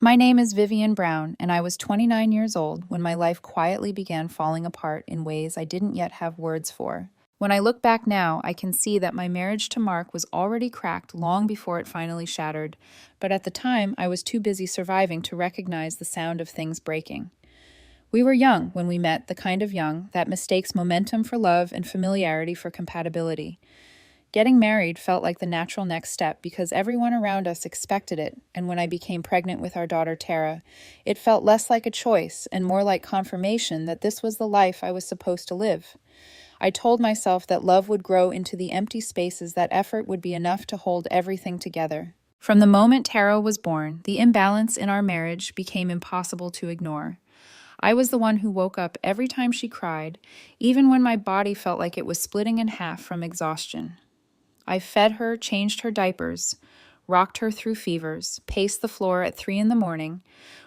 My name is Vivian Brown, and I was 29 years old when my life quietly began falling apart in ways I didn't yet have words for. When I look back now, I can see that my marriage to Mark was already cracked long before it finally shattered, but at the time I was too busy surviving to recognize the sound of things breaking. We were young when we met, the kind of young that mistakes momentum for love and familiarity for compatibility. Getting married felt like the natural next step because everyone around us expected it, and when I became pregnant with our daughter Tara, it felt less like a choice and more like confirmation that this was the life I was supposed to live. I told myself that love would grow into the empty spaces that effort would be enough to hold everything together. From the moment Tara was born, the imbalance in our marriage became impossible to ignore. I was the one who woke up every time she cried, even when my body felt like it was splitting in half from exhaustion. I fed her, changed her diapers, rocked her through fevers, paced the floor at 3 in the morning,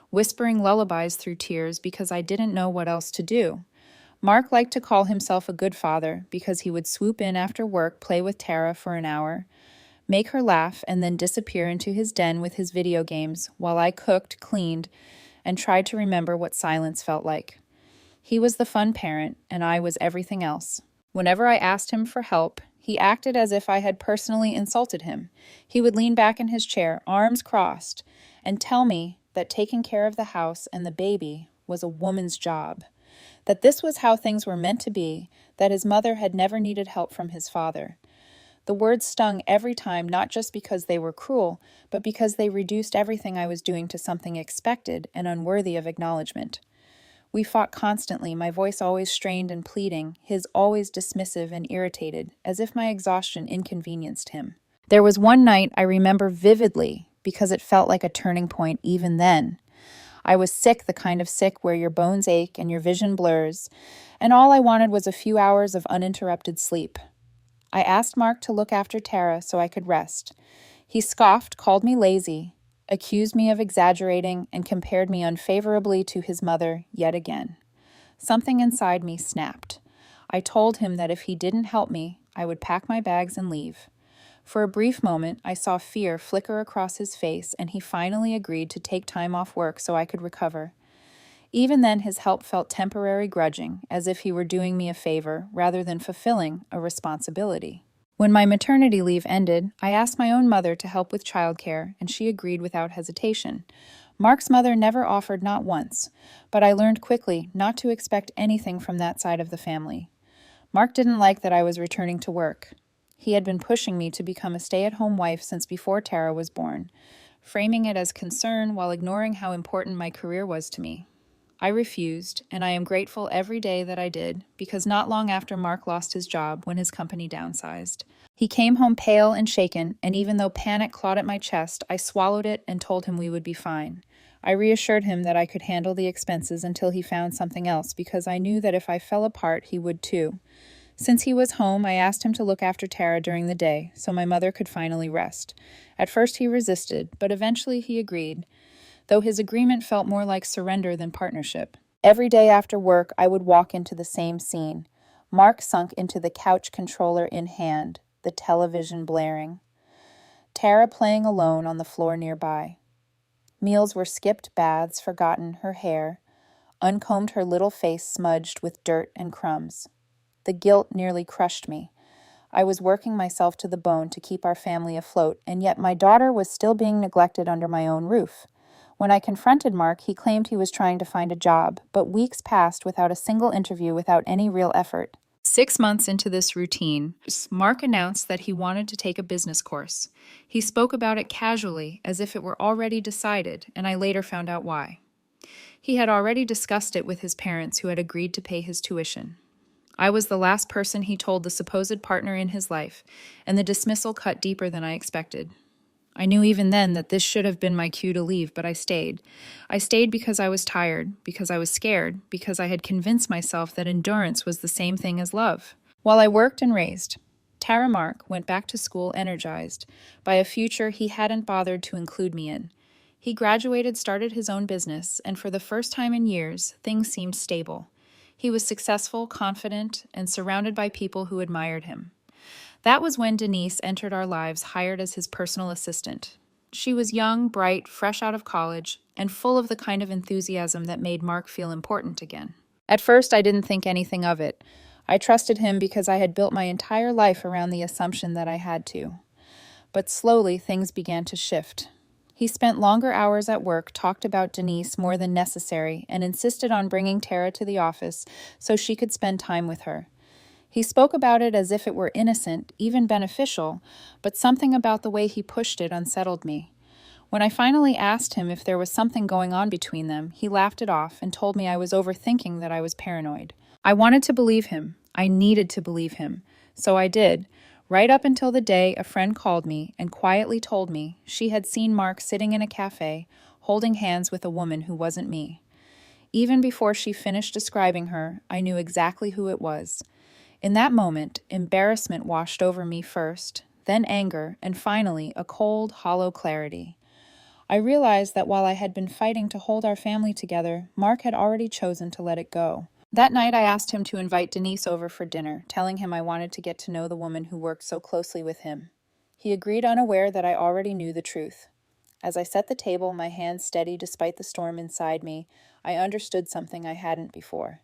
whispering lullabies through tears because I didn't know what else to do. Mark liked to call himself a good father because he would swoop in after work, play with Tara for an hour, make her laugh, and then disappear into his den with his video games while I cooked, cleaned, and tried to remember what silence felt like. He was the fun parent, and I was everything else. Whenever I asked him for help, he acted as if I had personally insulted him. He would lean back in his chair, arms crossed, and tell me that taking care of the house and the baby was a woman's job, that this was how things were meant to be, that his mother had never needed help from his father. The words stung every time, not just because they were cruel, but because they reduced everything I was doing to something expected and unworthy of acknowledgement. We fought constantly, my voice always strained and pleading, his always dismissive and irritated, as if my exhaustion inconvenienced him. There was one night I remember vividly because it felt like a turning point even then. I was sick, the kind of sick where your bones ache and your vision blurs, and all I wanted was a few hours of uninterrupted sleep. I asked Mark to look after Tara so I could rest. He scoffed, called me lazy, accused me of exaggerating, and compared me unfavorably to his mother yet again. Something inside me snapped. I told him that if he didn't help me, I would pack my bags and leave. For a brief moment, I saw fear flicker across his face, and he finally agreed to take time off work so I could recover. Even then, his help felt temporary grudging, as if he were doing me a favor rather than fulfilling a responsibility. When my maternity leave ended, I asked my own mother to help with childcare, and she agreed without hesitation. Mark's mother never offered, not once, but I learned quickly not to expect anything from that side of the family. Mark didn't like that I was returning to work. He had been pushing me to become a stay-at-home wife since before Tara was born, framing it as concern while ignoring how important my career was to me. I refused, and I am grateful every day that I did, because not long after Mark lost his job when his company downsized. He came home pale and shaken, and even though panic clawed at my chest, I swallowed it and told him we would be fine. I reassured him that I could handle the expenses until he found something else, because I knew that if I fell apart, he would too. Since he was home, I asked him to look after Tara during the day, so my mother could finally rest. At first he resisted, but eventually he agreed, though his agreement felt more like surrender than partnership. Every day after work, I would walk into the same scene. Mark sunk into the couch, controller in hand, the television blaring. Tara playing alone on the floor nearby. Meals were skipped, baths forgotten, her hair, uncombed, her little face smudged with dirt and crumbs. The guilt nearly crushed me. I was working myself to the bone to keep our family afloat, and yet my daughter was still being neglected under my own roof. When I confronted Mark, he claimed he was trying to find a job, but weeks passed without a single interview, without any real effort. 6 months into this routine, Mark announced that he wanted to take a business course. He spoke about it casually, as if it were already decided, and I later found out why. He had already discussed it with his parents, who had agreed to pay his tuition. I was the last person he told the supposed partner in his life, and the dismissal cut deeper than I expected. I knew even then that this should have been my cue to leave, but I stayed. I stayed because I was tired, because I was scared, because I had convinced myself that endurance was the same thing as love. While I worked and raised, Tara Mark went back to school energized by a future he hadn't bothered to include me in. He graduated, started his own business, and for the first time in years, things seemed stable. He was successful, confident, and surrounded by people who admired him. That was when Denise entered our lives, hired as his personal assistant. She was young, bright, fresh out of college, and full of the kind of enthusiasm that made Mark feel important again. At first, I didn't think anything of it. I trusted him because I had built my entire life around the assumption that I had to. But slowly, things began to shift. He spent longer hours at work, talked about Denise more than necessary, and insisted on bringing Tara to the office so she could spend time with her. He spoke about it as if it were innocent, even beneficial, but something about the way he pushed it unsettled me. When I finally asked him if there was something going on between them, he laughed it off and told me I was overthinking, that I was paranoid. I wanted to believe him. I needed to believe him. So I did, right up until the day a friend called me and quietly told me she had seen Mark sitting in a cafe, holding hands with a woman who wasn't me. Even before she finished describing her, I knew exactly who it was. In that moment, embarrassment washed over me first, then anger, and finally a cold, hollow clarity. I realized that while I had been fighting to hold our family together, Mark had already chosen to let it go. That night, I asked him to invite Denise over for dinner, telling him I wanted to get to know the woman who worked so closely with him. He agreed, unaware that I already knew the truth. As I set the table, my hands steady despite the storm inside me, I understood something I hadn't before.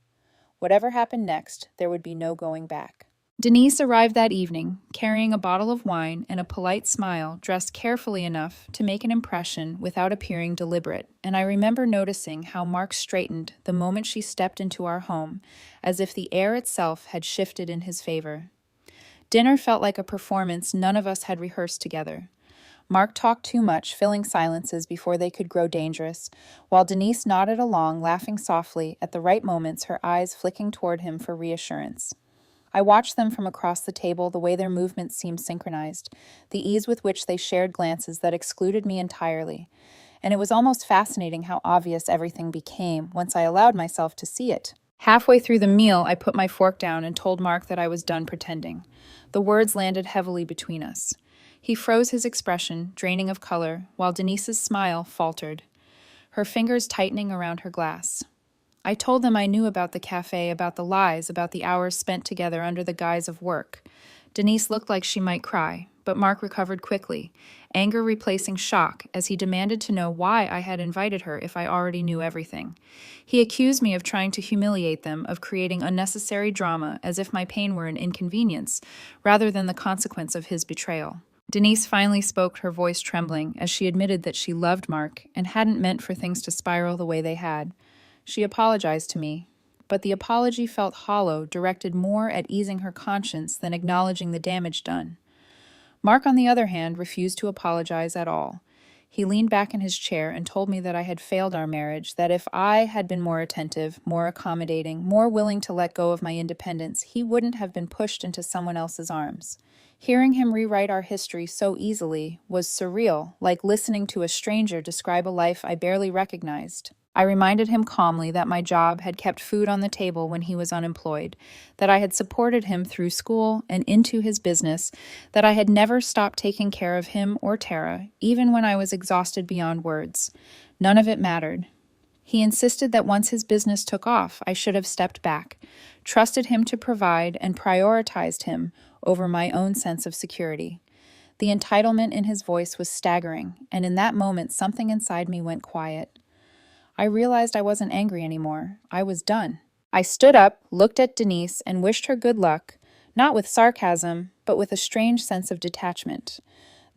Whatever happened next, there would be no going back. Denise arrived that evening, carrying a bottle of wine and a polite smile, dressed carefully enough to make an impression without appearing deliberate, and I remember noticing how Mark straightened the moment she stepped into our home, as if the air itself had shifted in his favor. Dinner felt like a performance none of us had rehearsed together. Mark talked too much, filling silences before they could grow dangerous, while Denise nodded along, laughing softly at the right moments, her eyes flicking toward him for reassurance. I watched them from across the table, the way their movements seemed synchronized, the ease with which they shared glances that excluded me entirely, and it was almost fascinating how obvious everything became once I allowed myself to see it. Halfway through the meal, I put my fork down and told Mark that I was done pretending. The words landed heavily between us. He froze his expression, draining of color, while Denise's smile faltered, her fingers tightening around her glass. I told them I knew about the cafe, about the lies, about the hours spent together under the guise of work. Denise looked like she might cry, but Mark recovered quickly, anger replacing shock as he demanded to know why I had invited her if I already knew everything. He accused me of trying to humiliate them, of creating unnecessary drama, as if my pain were an inconvenience, rather than the consequence of his betrayal. Denise finally spoke, her voice trembling, as she admitted that she loved Mark and hadn't meant for things to spiral the way they had. She apologized to me, but the apology felt hollow, directed more at easing her conscience than acknowledging the damage done. Mark, on the other hand, refused to apologize at all. He leaned back in his chair and told me that I had failed our marriage, that if I had been more attentive, more accommodating, more willing to let go of my independence, he wouldn't have been pushed into someone else's arms. Hearing him rewrite our history so easily was surreal, like listening to a stranger describe a life I barely recognized. I reminded him calmly that my job had kept food on the table when he was unemployed, that I had supported him through school and into his business, that I had never stopped taking care of him or Tara, even when I was exhausted beyond words. None of it mattered. He insisted that once his business took off, I should have stepped back, trusted him to provide, and prioritized him over my own sense of security. The entitlement in his voice was staggering, and in that moment something inside me went quiet. I realized I wasn't angry anymore. I was done. I stood up, looked at Denise, and wished her good luck, not with sarcasm, but with a strange sense of detachment.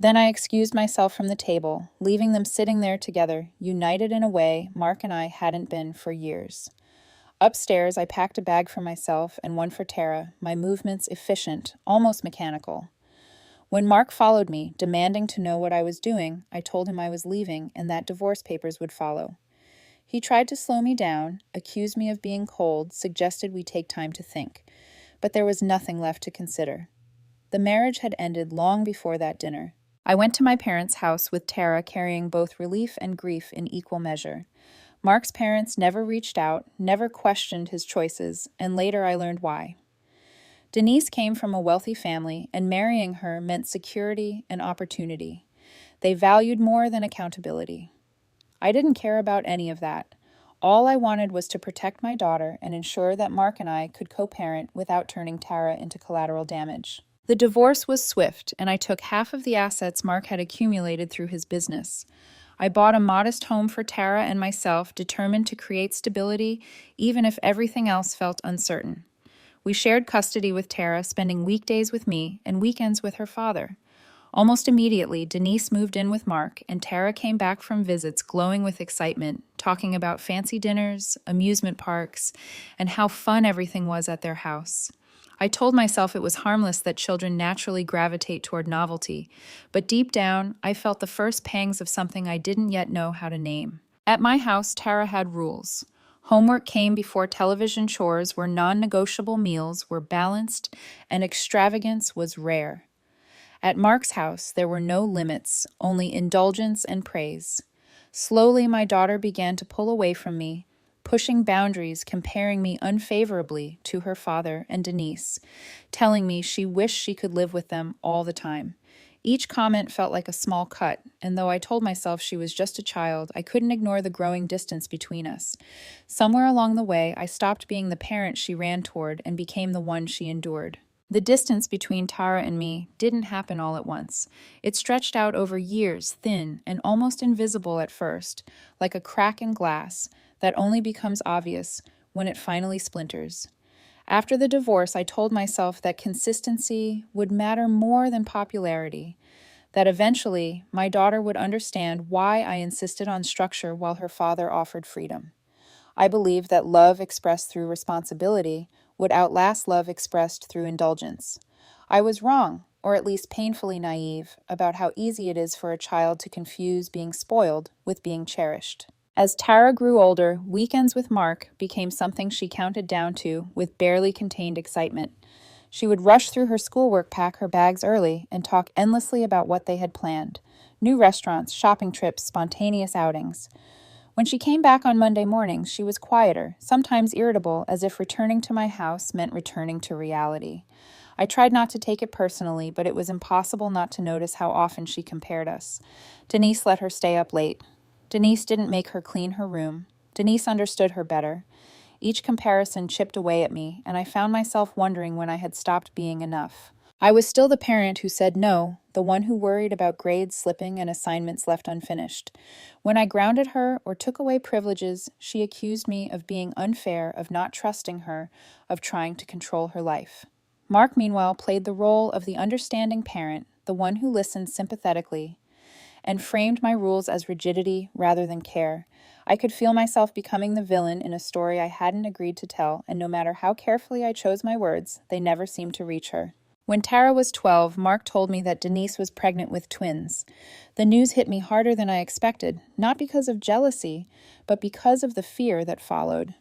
Then I excused myself from the table, leaving them sitting there together, united in a way Mark and I hadn't been for years. Upstairs, I packed a bag for myself and one for Tara, my movements efficient, almost mechanical. When Mark followed me, demanding to know what I was doing, I told him I was leaving and that divorce papers would follow. He tried to slow me down, accused me of being cold, suggested we take time to think. But there was nothing left to consider. The marriage had ended long before that dinner. I went to my parents' house with Tara carrying both relief and grief in equal measure. Mark's parents never reached out, never questioned his choices, and later I learned why. Denise came from a wealthy family, and marrying her meant security and opportunity. They valued more than accountability. I didn't care about any of that. All I wanted was to protect my daughter and ensure that Mark and I could co-parent without turning Tara into collateral damage. The divorce was swift, and I took half of the assets Mark had accumulated through his business. I bought a modest home for Tara and myself, determined to create stability, even if everything else felt uncertain. We shared custody with Tara, spending weekdays with me and weekends with her father. Almost immediately, Denise moved in with Mark, and Tara came back from visits glowing with excitement, talking about fancy dinners, amusement parks, and how fun everything was at their house. I told myself it was harmless that children naturally gravitate toward novelty, but deep down, I felt the first pangs of something I didn't yet know how to name. At my house, Tara had rules. Homework came before television chores where non-negotiable meals were balanced and extravagance was rare. At Mark's house, there were no limits, only indulgence and praise. Slowly, my daughter began to pull away from me, pushing boundaries, comparing me unfavorably to her father and Denise, telling me she wished she could live with them all the time. Each comment felt like a small cut, and though I told myself she was just a child, I couldn't ignore the growing distance between us. Somewhere along the way, I stopped being the parent she ran toward and became the one she endured. The distance between Tara and me didn't happen all at once. It stretched out over years, thin and almost invisible at first, like a crack in glass that only becomes obvious when it finally splinters. After the divorce, I told myself that consistency would matter more than popularity, that eventually my daughter would understand why I insisted on structure while her father offered freedom. I believed that love expressed through responsibility would outlast love expressed through indulgence. I was wrong, or at least painfully naive, about how easy it is for a child to confuse being spoiled with being cherished. As Tara grew older, weekends with Mark became something she counted down to with barely contained excitement. She would rush through her schoolwork, pack her bags early, and talk endlessly about what they had planned: new restaurants, shopping trips, spontaneous outings. When she came back on Monday mornings, she was quieter, sometimes irritable, as if returning to my house meant returning to reality. I tried not to take it personally, but it was impossible not to notice how often she compared us. Denise let her stay up late. Denise didn't make her clean her room. Denise understood her better. Each comparison chipped away at me, and I found myself wondering when I had stopped being enough. I was still the parent who said no, the one who worried about grades slipping and assignments left unfinished. When I grounded her or took away privileges, she accused me of being unfair, of not trusting her, of trying to control her life. Mark, meanwhile, played the role of the understanding parent, the one who listened sympathetically, and framed my rules as rigidity rather than care. I could feel myself becoming the villain in a story I hadn't agreed to tell, and no matter how carefully I chose my words, they never seemed to reach her. When Tara was 12, Mark told me that Denise was pregnant with twins. The news hit me harder than I expected, not because of jealousy, but because of the fear that followed.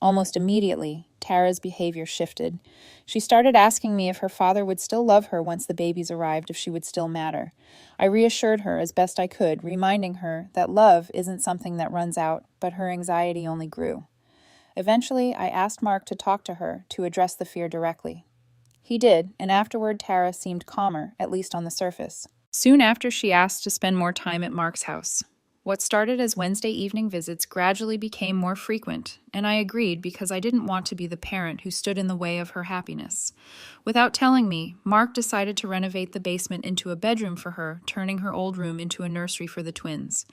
Almost immediately, Tara's behavior shifted. She started asking me if her father would still love her once the babies arrived, if she would still matter. I reassured her as best I could, reminding her that love isn't something that runs out, but her anxiety only grew. Eventually, I asked Mark to talk to her, to address the fear directly. He did, and afterward Tara seemed calmer, at least on the surface. Soon after, she asked to spend more time at Mark's house. What started as Wednesday evening visits gradually became more frequent, and I agreed because I didn't want to be the parent who stood in the way of her happiness. Without telling me, Mark decided to renovate the basement into a bedroom for her, turning her old room into a nursery for the twins.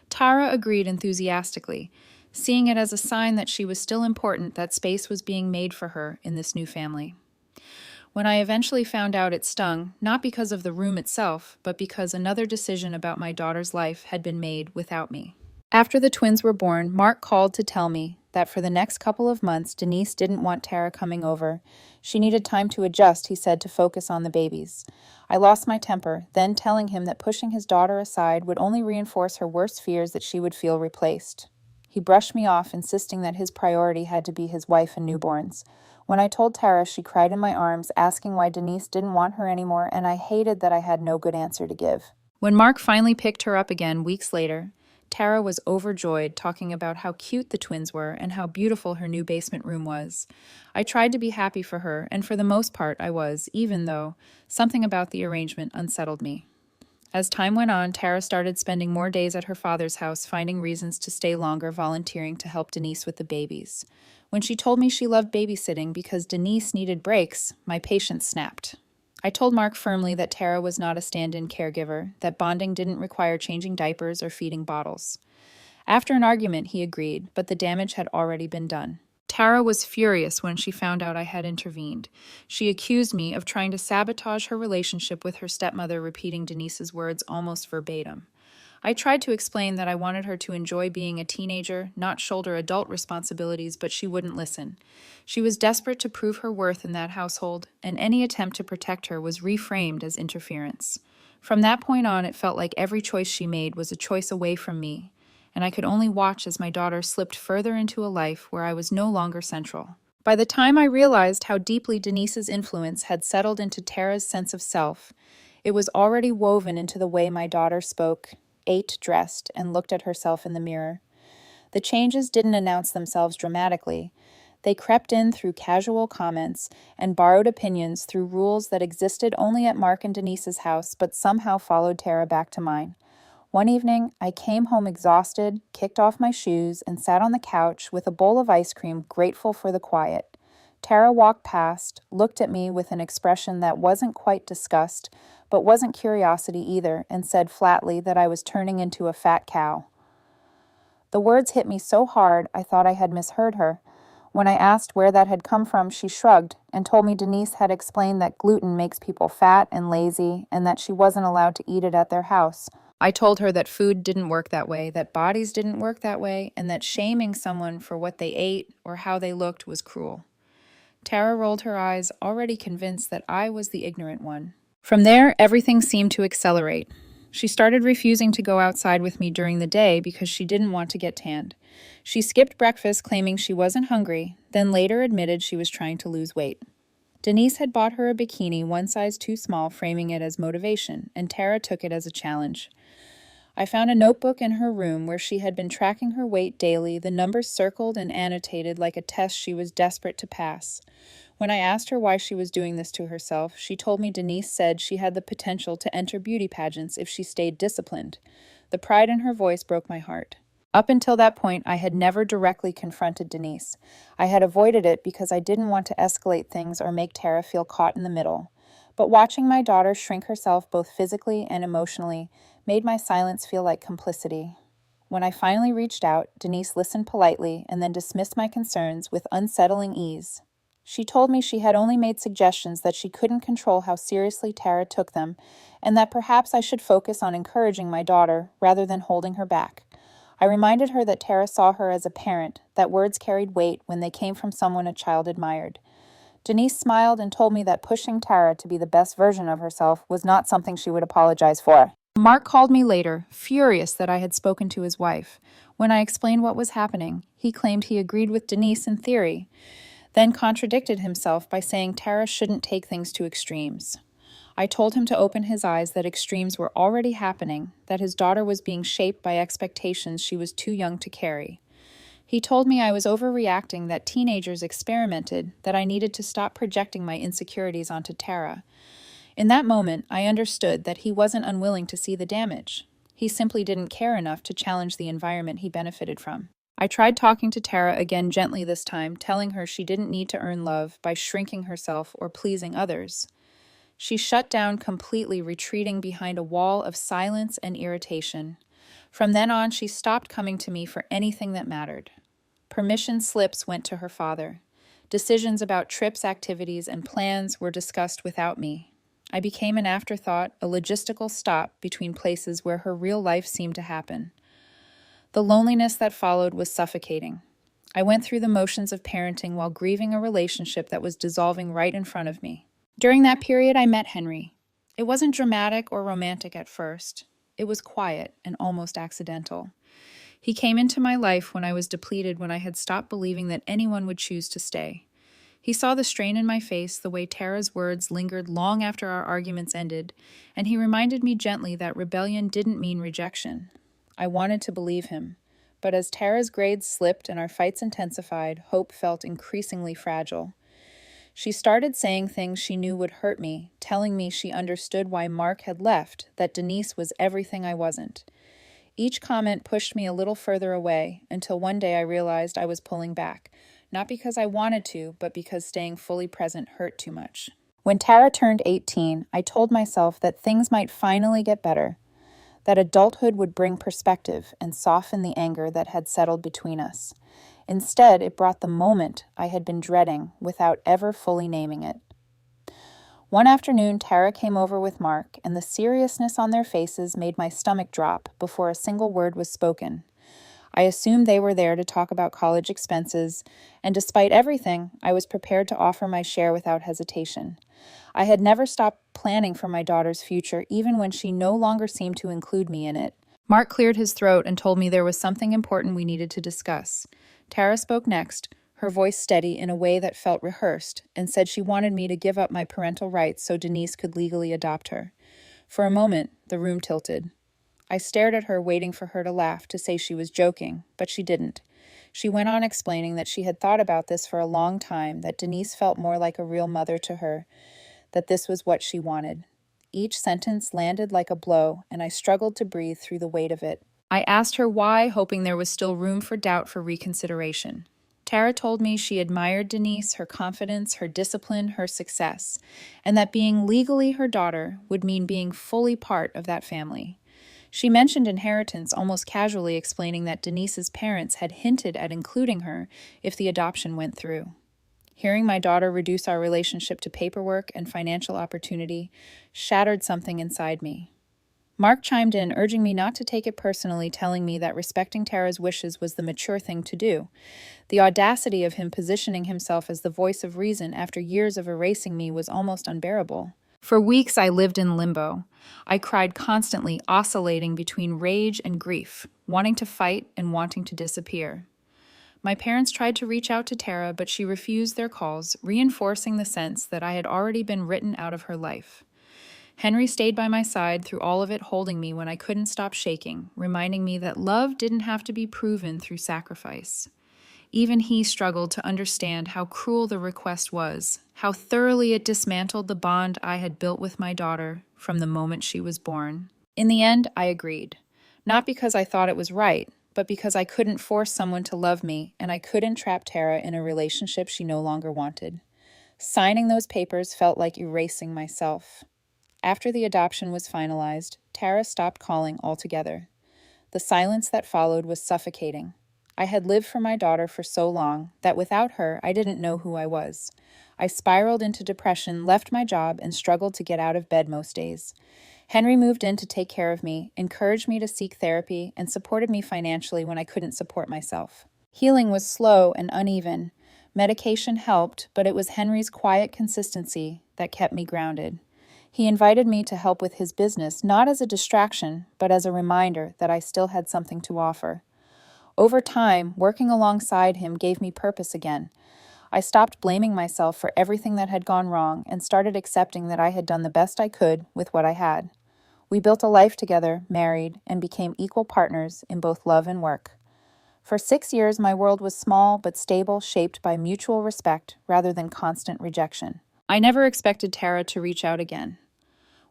Tara agreed enthusiastically, seeing it as a sign that she was still important, that space was being made for her in this new family. When I eventually found out, it stung, not because of the room itself, but because another decision about my daughter's life had been made without me. After the twins were born, Mark called to tell me that for the next couple of months, Denise didn't want Tara coming over. She needed time to adjust, he said, to focus on the babies. I lost my temper, then telling him that pushing his daughter aside would only reinforce her worst fears that she would feel replaced. He brushed me off, insisting that his priority had to be his wife and newborns. When I told Tara, she cried in my arms, asking why Denise didn't want her anymore, and I hated that I had no good answer to give. When Mark finally picked her up again weeks later, Tara was overjoyed, talking about how cute the twins were and how beautiful her new basement room was. I tried to be happy for her, and for the most part I was, even though something about the arrangement unsettled me. As time went on, Tara started spending more days at her father's house, finding reasons to stay longer, volunteering to help Denise with the babies. When she told me she loved babysitting because Denise needed breaks, my patience snapped. I told Mark firmly that Tara was not a stand-in caregiver, that bonding didn't require changing diapers or feeding bottles. After an argument, he agreed, but the damage had already been done. Tara was furious when she found out I had intervened. She accused me of trying to sabotage her relationship with her stepmother, repeating Denise's words almost verbatim. I tried to explain that I wanted her to enjoy being a teenager, not shoulder adult responsibilities, but she wouldn't listen. She was desperate to prove her worth in that household, and any attempt to protect her was reframed as interference. From that point on, it felt like every choice she made was a choice away from me, and I could only watch as my daughter slipped further into a life where I was no longer central. By the time I realized how deeply Denise's influence had settled into Tara's sense of self, it was already woven into the way my daughter spoke, ate, dressed, and looked at herself in the mirror. The changes didn't announce themselves dramatically. They crept in through casual comments and borrowed opinions through rules that existed only at Mark and Denise's house but somehow followed Tara back to mine. One evening, I came home exhausted, kicked off my shoes, and sat on the couch with a bowl of ice cream, grateful for the quiet. Tara walked past, looked at me with an expression that wasn't quite disgust, but wasn't curiosity either, and said flatly that I was turning into a fat cow. The words hit me so hard I thought I had misheard her. When I asked where that had come from, she shrugged and told me Denise had explained that gluten makes people fat and lazy and that she wasn't allowed to eat it at their house. I told her that food didn't work that way, that bodies didn't work that way, and that shaming someone for what they ate or how they looked was cruel. Tara rolled her eyes, already convinced that I was the ignorant one. From there, everything seemed to accelerate. She started refusing to go outside with me during the day because she didn't want to get tanned. She skipped breakfast, claiming she wasn't hungry, then later admitted she was trying to lose weight. Denise had bought her a bikini one size too small, framing it as motivation, and Tara took it as a challenge. I found a notebook in her room where she had been tracking her weight daily, the numbers circled and annotated like a test she was desperate to pass. When I asked her why she was doing this to herself, she told me Denise said she had the potential to enter beauty pageants if she stayed disciplined. The pride in her voice broke my heart. Up until that point, I had never directly confronted Denise. I had avoided it because I didn't want to escalate things or make Tara feel caught in the middle. But watching my daughter shrink herself both physically and emotionally made my silence feel like complicity. When I finally reached out, Denise listened politely and then dismissed my concerns with unsettling ease. She told me she had only made suggestions, that she couldn't control how seriously Tara took them, and that perhaps I should focus on encouraging my daughter rather than holding her back. I reminded her that Tara saw her as a parent, that words carried weight when they came from someone a child admired. Denise smiled and told me that pushing Tara to be the best version of herself was not something she would apologize for. Mark called me later, furious that I had spoken to his wife. When I explained what was happening, he claimed he agreed with Denise in theory, then contradicted himself by saying Tara shouldn't take things to extremes. I told him to open his eyes, that extremes were already happening, that his daughter was being shaped by expectations she was too young to carry. He told me I was overreacting, that teenagers experimented, that I needed to stop projecting my insecurities onto Tara. In that moment, I understood that he wasn't unwilling to see the damage. He simply didn't care enough to challenge the environment he benefited from. I tried talking to Tara again gently this time, telling her she didn't need to earn love by shrinking herself or pleasing others. She shut down completely, retreating behind a wall of silence and irritation. From then on, she stopped coming to me for anything that mattered. Permission slips went to her father. Decisions about trips, activities, and plans were discussed without me. I became an afterthought, a logistical stop between places where her real life seemed to happen. The loneliness that followed was suffocating. I went through the motions of parenting while grieving a relationship that was dissolving right in front of me. During that period, I met Henry. It wasn't dramatic or romantic at first. It was quiet and almost accidental. He came into my life when I was depleted, when I had stopped believing that anyone would choose to stay. He saw the strain in my face, the way Tara's words lingered long after our arguments ended, and he reminded me gently that rebellion didn't mean rejection. I wanted to believe him, but as Tara's grades slipped and our fights intensified, hope felt increasingly fragile. She started saying things she knew would hurt me, telling me she understood why Mark had left, that Denise was everything I wasn't. Each comment pushed me a little further away, until one day I realized I was pulling back, not because I wanted to, but because staying fully present hurt too much. When Tara turned 18, I told myself that things might finally get better, that adulthood would bring perspective and soften the anger that had settled between us. Instead, it brought the moment I had been dreading without ever fully naming it. One afternoon, Tara came over with Mark, and the seriousness on their faces made my stomach drop before a single word was spoken. I assumed they were there to talk about college expenses, and despite everything, I was prepared to offer my share without hesitation. I had never stopped planning for my daughter's future, even when she no longer seemed to include me in it. Mark cleared his throat and told me there was something important we needed to discuss. Tara spoke next, her voice steady in a way that felt rehearsed, and said she wanted me to give up my parental rights so Denise could legally adopt her. For a moment, the room tilted. I stared at her, waiting for her to laugh, to say she was joking, but she didn't. She went on explaining that she had thought about this for a long time, that Denise felt more like a real mother to her, that this was what she wanted. Each sentence landed like a blow, and I struggled to breathe through the weight of it. I asked her why, hoping there was still room for doubt for reconsideration. Tara told me she admired Denise, her confidence, her discipline, her success, and that being legally her daughter would mean being fully part of that family. She mentioned inheritance, almost casually explaining that Denise's parents had hinted at including her if the adoption went through. Hearing my daughter reduce our relationship to paperwork and financial opportunity shattered something inside me. Mark chimed in, urging me not to take it personally, telling me that respecting Tara's wishes was the mature thing to do. The audacity of him positioning himself as the voice of reason after years of erasing me was almost unbearable. For weeks, I lived in limbo. I cried constantly, oscillating between rage and grief, wanting to fight and wanting to disappear. My parents tried to reach out to Tara, but she refused their calls, reinforcing the sense that I had already been written out of her life. Henry stayed by my side through all of it, holding me when I couldn't stop shaking, reminding me that love didn't have to be proven through sacrifice. Even he struggled to understand how cruel the request was, how thoroughly it dismantled the bond I had built with my daughter from the moment she was born. In the end, I agreed. Not because I thought it was right, but because I couldn't force someone to love me, and I couldn't trap Tara in a relationship she no longer wanted. Signing those papers felt like erasing myself. After the adoption was finalized, Tara stopped calling altogether. The silence that followed was suffocating. I had lived for my daughter for so long that without her, I didn't know who I was. I spiraled into depression, left my job, and struggled to get out of bed most days. Henry moved in to take care of me, encouraged me to seek therapy, and supported me financially when I couldn't support myself. Healing was slow and uneven. Medication helped, but it was Henry's quiet consistency that kept me grounded. He invited me to help with his business, not as a distraction, but as a reminder that I still had something to offer. Over time, working alongside him gave me purpose again. I stopped blaming myself for everything that had gone wrong and started accepting that I had done the best I could with what I had. We built a life together, married, and became equal partners in both love and work. For 6 years, my world was small but stable, shaped by mutual respect rather than constant rejection. I never expected Tara to reach out again.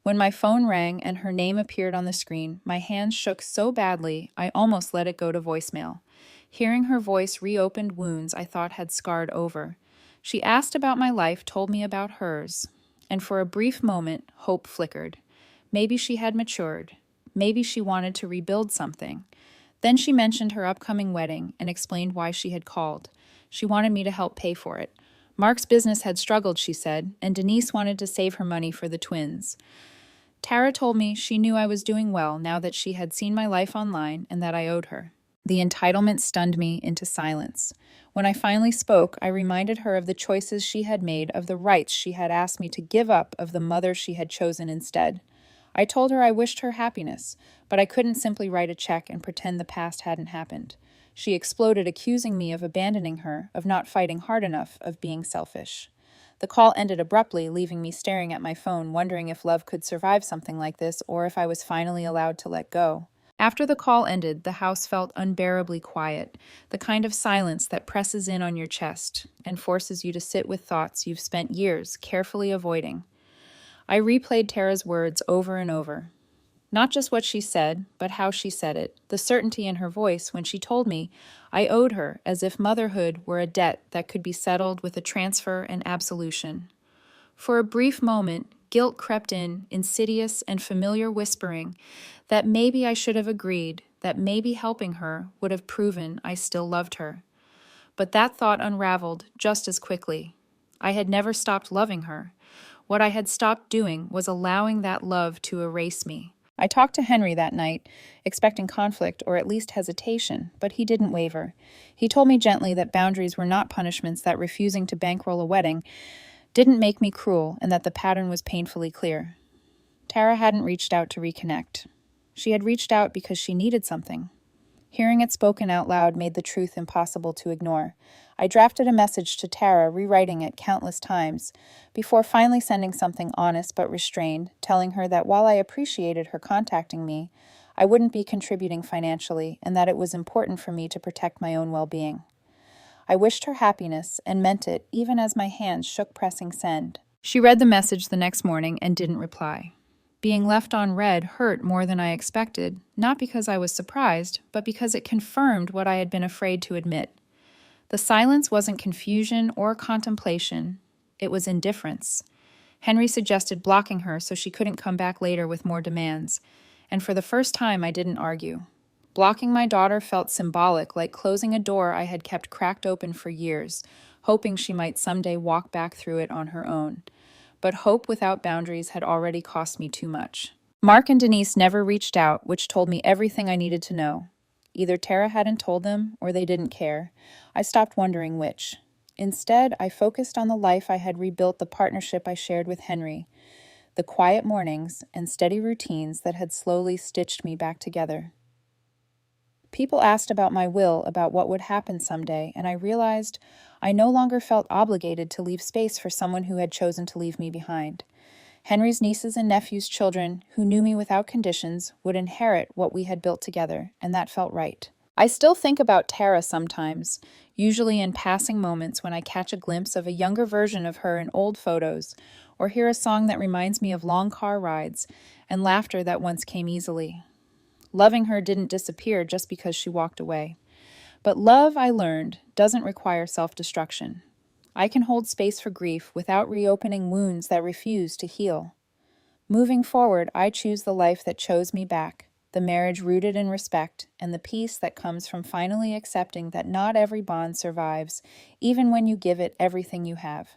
When my phone rang and her name appeared on the screen, my hands shook so badly I almost let it go to voicemail. Hearing her voice reopened wounds I thought had scarred over. She asked about my life, told me about hers, and for a brief moment, hope flickered. Maybe she had matured. Maybe she wanted to rebuild something. Then she mentioned her upcoming wedding and explained why she had called. She wanted me to help pay for it. Mark's business had struggled, she said, and Denise wanted to save her money for the twins. Tara told me she knew I was doing well now that she had seen my life online and that I owed her. The entitlement stunned me into silence. When I finally spoke, I reminded her of the choices she had made, of the rights she had asked me to give up, of the mother she had chosen instead. I told her I wished her happiness, but I couldn't simply write a check and pretend the past hadn't happened. She exploded, accusing me of abandoning her, of not fighting hard enough, of being selfish. The call ended abruptly, leaving me staring at my phone, wondering if love could survive something like this or if I was finally allowed to let go. After the call ended, the house felt unbearably quiet, the kind of silence that presses in on your chest and forces you to sit with thoughts you've spent years carefully avoiding. I replayed Tara's words over and over. Not just what she said, but how she said it, the certainty in her voice when she told me I owed her, as if motherhood were a debt that could be settled with a transfer and absolution. For a brief moment, guilt crept in, insidious and familiar whispering that maybe I should have agreed, that maybe helping her would have proven I still loved her. But that thought unraveled just as quickly. I had never stopped loving her. What I had stopped doing was allowing that love to erase me. I talked to Henry that night, expecting conflict or at least hesitation, but he didn't waver. He told me gently that boundaries were not punishments, that refusing to bankroll a wedding didn't make me cruel, and that the pattern was painfully clear. Tara hadn't reached out to reconnect. She had reached out because she needed something. Hearing it spoken out loud made the truth impossible to ignore. I drafted a message to Tara, rewriting it countless times, before finally sending something honest but restrained, telling her that while I appreciated her contacting me, I wouldn't be contributing financially, and that it was important for me to protect my own well-being. I wished her happiness, and meant it, even as my hands shook pressing send. She read the message the next morning and didn't reply. Being left on read hurt more than I expected, not because I was surprised, but because it confirmed what I had been afraid to admit. The silence wasn't confusion or contemplation, it was indifference. Henry suggested blocking her so she couldn't come back later with more demands, and for the first time I didn't argue. Blocking my daughter felt symbolic, like closing a door I had kept cracked open for years, hoping she might someday walk back through it on her own. But hope without boundaries had already cost me too much. Mark and Denise never reached out, which told me everything I needed to know. Either Tara hadn't told them, or they didn't care. I stopped wondering which. Instead, I focused on the life I had rebuilt, the partnership I shared with Henry, the quiet mornings and steady routines that had slowly stitched me back together. People asked about my will, about what would happen someday, and I realized I no longer felt obligated to leave space for someone who had chosen to leave me behind. Henry's nieces and nephews' children, who knew me without conditions, would inherit what we had built together, and that felt right. I still think about Tara sometimes, usually in passing moments when I catch a glimpse of a younger version of her in old photos, or hear a song that reminds me of long car rides and laughter that once came easily. Loving her didn't disappear just because she walked away. But love, I learned, doesn't require self-destruction. I can hold space for grief without reopening wounds that refuse to heal. Moving forward, I choose the life that chose me back, the marriage rooted in respect, and the peace that comes from finally accepting that not every bond survives, even when you give it everything you have.